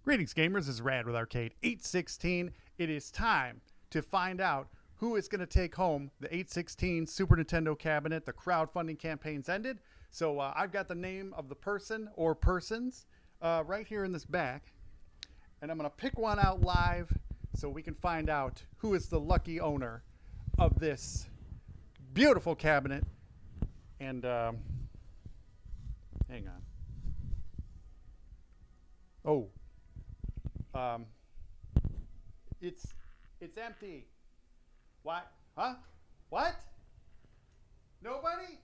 Greetings, gamers. This is Rad with Arcade 816. It is time to find out who is going to take home the 816 Super Nintendo cabinet. The crowdfunding campaign's ended. So I've got the name of the person or persons right here in this back. And I'm going to pick one out live so we can find out who is the lucky owner of this beautiful cabinet. And hang on. Oh. It's empty. What? Huh? What? Nobody?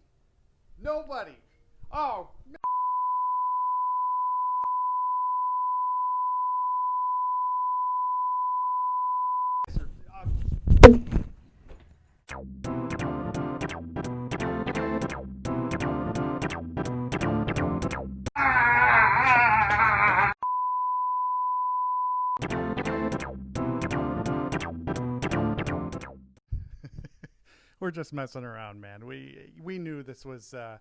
Nobody. Oh, no. We're just messing around, man. We knew this was a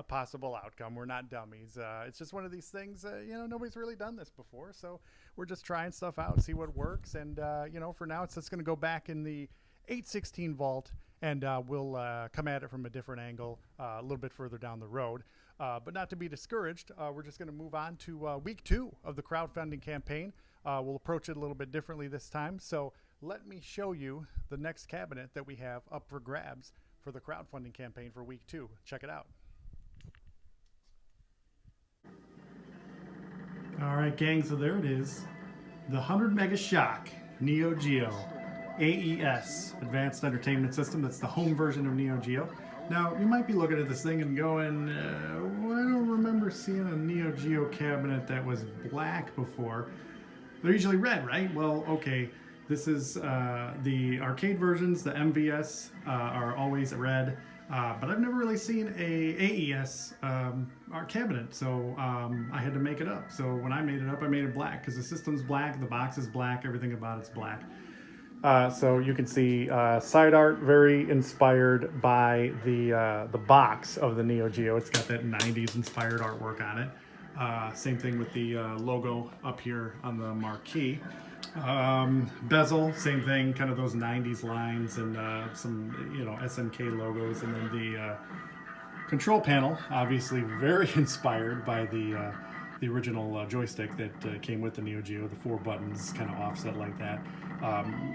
possible outcome. We're not dummies. It's just one of these things. Nobody's really done this before, so we're just trying stuff out, see what works. And for now, it's just going to go back in the 816 vault, and we'll come at it from a different angle a little bit further down the road. But not to be discouraged, we're just going to move on to week 2 of the crowdfunding campaign. We'll approach it a little bit differently this time. So let me show you the next cabinet that we have up for grabs for the crowdfunding campaign for week 2. Check it out. All right, gang, so there it is. The 100 Mega Shock Neo Geo AES, Advanced Entertainment System. That's the home version of Neo Geo. Now, you might be looking at this thing and going, well, I don't remember seeing a Neo Geo cabinet that was black before. They're usually red, right? Well, okay. This is the arcade versions. The MVS are always red, but I've never really seen a AES cabinet, so I had to make it up. So when I made it up, I made it black because the system's black, the box is black, everything about it's black. So you can see side art very inspired by the box of the Neo Geo. It's got that 90s inspired artwork on it. Same thing with the logo up here on the marquee. Bezel, same thing, kind of those 90s lines and some SNK logos, and then the control panel, obviously very inspired by the original joystick that came with the Neo Geo, the 4 buttons kind of offset like that.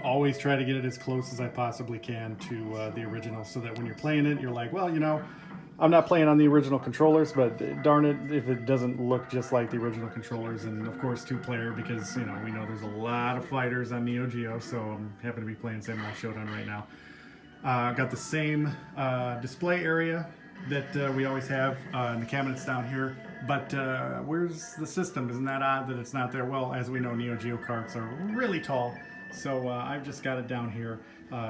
Always try to get it as close as I possibly can to the original, so that when you're playing it, you're like, well, I'm not playing on the original controllers, but darn it if it doesn't look just like the original controllers. And of course 2-player, because we know there's a lot of fighters on Neo Geo, so I'm happy to be playing Samurai Shodown right now. Got the same display area that we always have in the cabinets down here, but where's the system? Isn't that odd that it's not there? Well, as we know, Neo Geo carts are really tall, so I've just got it down here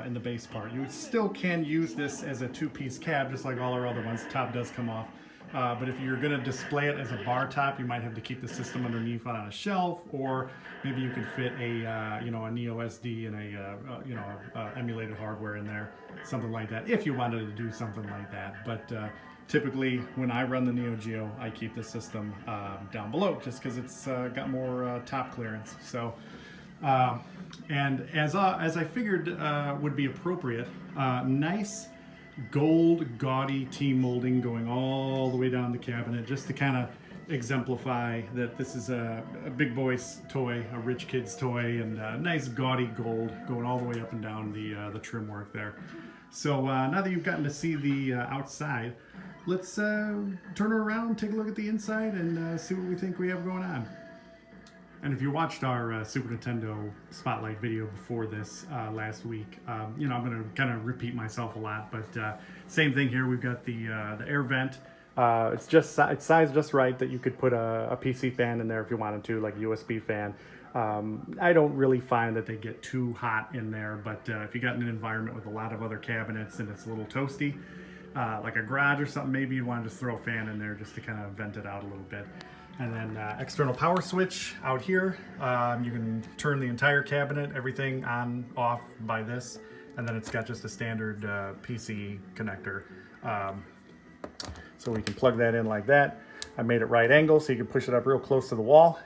in the base part. You still can use this as a 2-piece cab, just like all our other ones. The top does come off, but if you're going to display it as a bar top, you might have to keep the system underneath on a shelf, or maybe you could fit a Neo SD and a emulated hardware in there, something like that, if you wanted to do something like that. But typically, when I run the Neo Geo, I keep the system down below, just because it's got more top clearance. So. And as I figured would be appropriate, nice gold gaudy T-molding going all the way down the cabinet, just to kind of exemplify that this is a big boy's toy, a rich kid's toy, and nice gaudy gold going all the way up and down the trim work there. So now that you've gotten to see the outside, let's turn her around, take a look at the inside, and see what we think we have going on. And if you watched our Super Nintendo Spotlight video before this last week, I'm going to kind of repeat myself a lot, but same thing here. We've got the air vent. It's sized just right that you could put a PC fan in there if you wanted to, like a USB fan. I don't really find that they get too hot in there, but if you got in an environment with a lot of other cabinets and it's a little toasty, like a garage or something, maybe you want to just throw a fan in there just to kind of vent it out a little bit. And then external power switch out here. You can turn the entire cabinet, everything on, off by this. And then it's got just a standard PC connector. So we can plug that in like that. I made it right angle so you can push it up real close to the wall.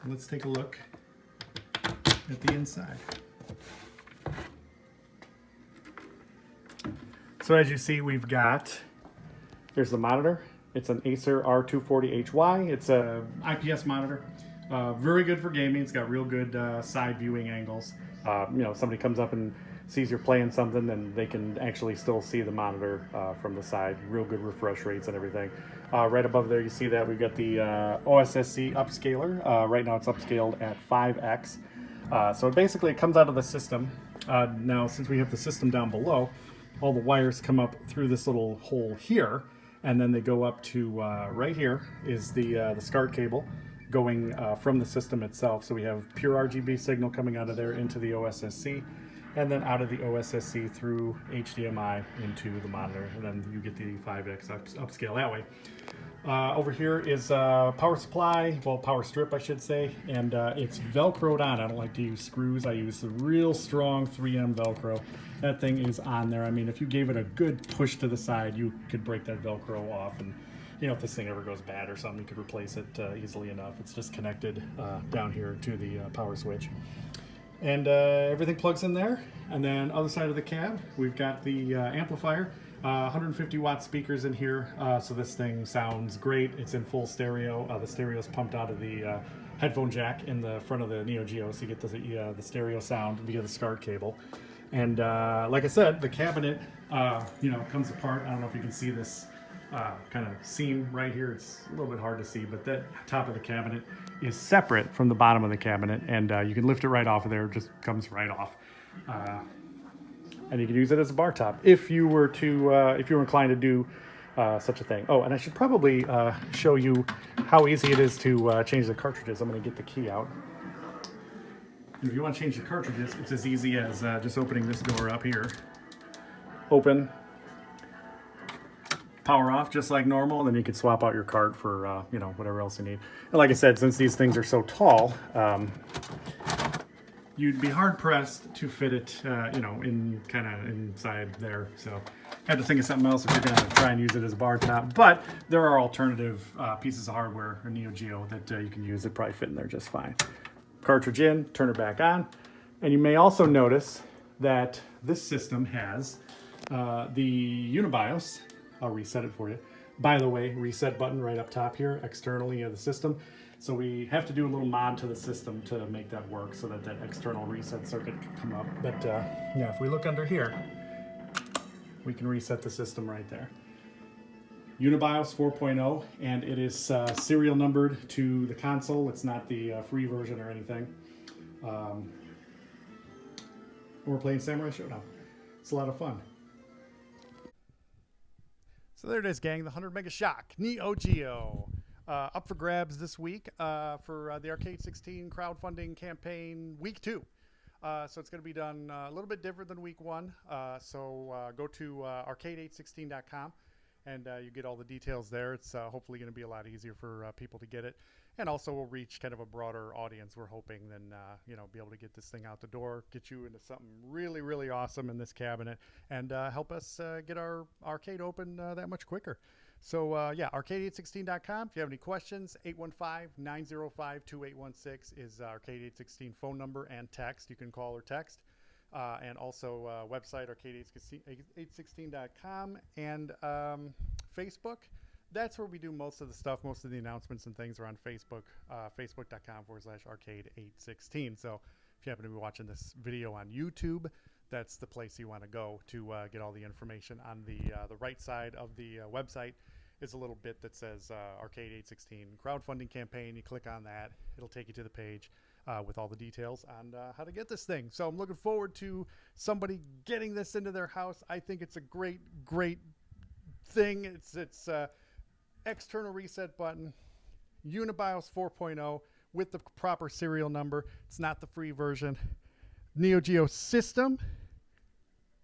let's take a look at the inside. So as you see, we've got, here's the monitor. It's an Acer R240HY. It's a IPS monitor. Very good for gaming. It's got real good side viewing angles. You know, somebody comes up and sees you're playing something, then they can actually still see the monitor from the side. Real good refresh rates and everything. Right above there, you see that we've got the OSSC upscaler. Right now it's upscaled at 5x. So basically it comes out of the system. Now, since we have the system down below, all the wires come up through this little hole here, and then they go up to right here is the SCART cable going from the system itself. So we have pure RGB signal coming out of there into the OSSC, and then out of the OSSC through HDMI into the monitor, and then you get the 5x upscale that way. Over here is power supply, well, power strip, I should say, and it's Velcroed on. I don't like to use screws. I use the real strong 3M Velcro. That thing is on there. I mean, if you gave it a good push to the side, you could break that Velcro off, and you know, if this thing ever goes bad or something, you could replace it easily enough. It's just connected down here to the power switch. And everything plugs in there. And then other side of the cab, we've got the amplifier. 150 watt speakers in here, so this thing sounds great. It's in full stereo. The stereo is pumped out of the headphone jack in the front of the Neo Geo, so you get the stereo sound via the SCART cable. And like I said, the cabinet, you know, comes apart. I don't know if you can see this kind of seam right here. It's a little bit hard to see, but that top of the cabinet is separate from the bottom of the cabinet, and you can lift it right off of there. It just comes right off. And you can use it as a bar top if you were to, if you were inclined to do such a thing. Oh, and I should probably show you how easy it is to change the cartridges. I'm going to get the key out. And if you want to change the cartridges, it's as easy as just opening this door up here. Open, power off just like normal, and then you can swap out your cart for you know, whatever else you need. And like I said, since these things are so tall, you'd be hard pressed to fit it, you know, in kind of inside there. So I have to think of something else if you're going to try and use it as a bar top. But there are alternative pieces of hardware or Neo Geo that you can use that probably fit in there just fine. Cartridge in, turn it back on, and you may also notice that this system has the Unibios. I'll reset it for you. By the way, reset button right up top here, externally of the system. So we have to do a little mod to the system to make that work so that that external reset circuit can come up. But yeah, if we look under here, we can reset the system right there. Unibios 4.0, and it is serial numbered to the console. It's not the free version or anything. We're playing Samurai Showdown. It's a lot of fun. So there it is, gang, the 100 Mega Shock Neo Geo. Up for grabs this week for the Arcade 16 crowdfunding campaign week 2. So it's going to be done a little bit different than week 1. So go to arcade816.com and you get all the details there. It's hopefully going to be a lot easier for people to get it. And also we'll reach kind of a broader audience, we're hoping, than, you know, be able to get this thing out the door, get you into something really, really awesome in this cabinet, and help us get our arcade open that much quicker. So, yeah, arcade816.com. If you have any questions, 815-905-2816 is Arcade816 phone number and text. You can call or text. And also website, arcade816.com, and Facebook. That's where we do most of the stuff. Most of the announcements and things are on Facebook, facebook.com/arcade816. So if you happen to be watching this video on YouTube, that's the place you want to go to get all the information. On the right side of the website is a little bit that says Arcade816 crowdfunding campaign. You click on that, it'll take you to the page with all the details on how to get this thing. So I'm looking forward to somebody getting this into their house. I think it's a great, great thing. It's external reset button, Unibios 4.0 with the proper serial number. It's not the free version. Neo Geo system,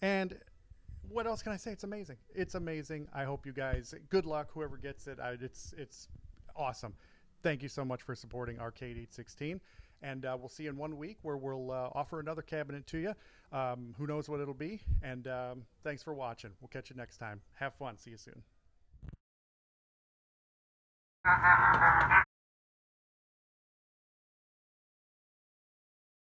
and what else can I say? It's amazing. It's amazing. I hope you guys, good luck, whoever gets it. It's awesome. Thank you so much for supporting Arcade816, and we'll see you in 1 week where we'll offer another cabinet to you. Who knows what it'll be, and thanks for watching. We'll catch you next time. Have fun. See you soon.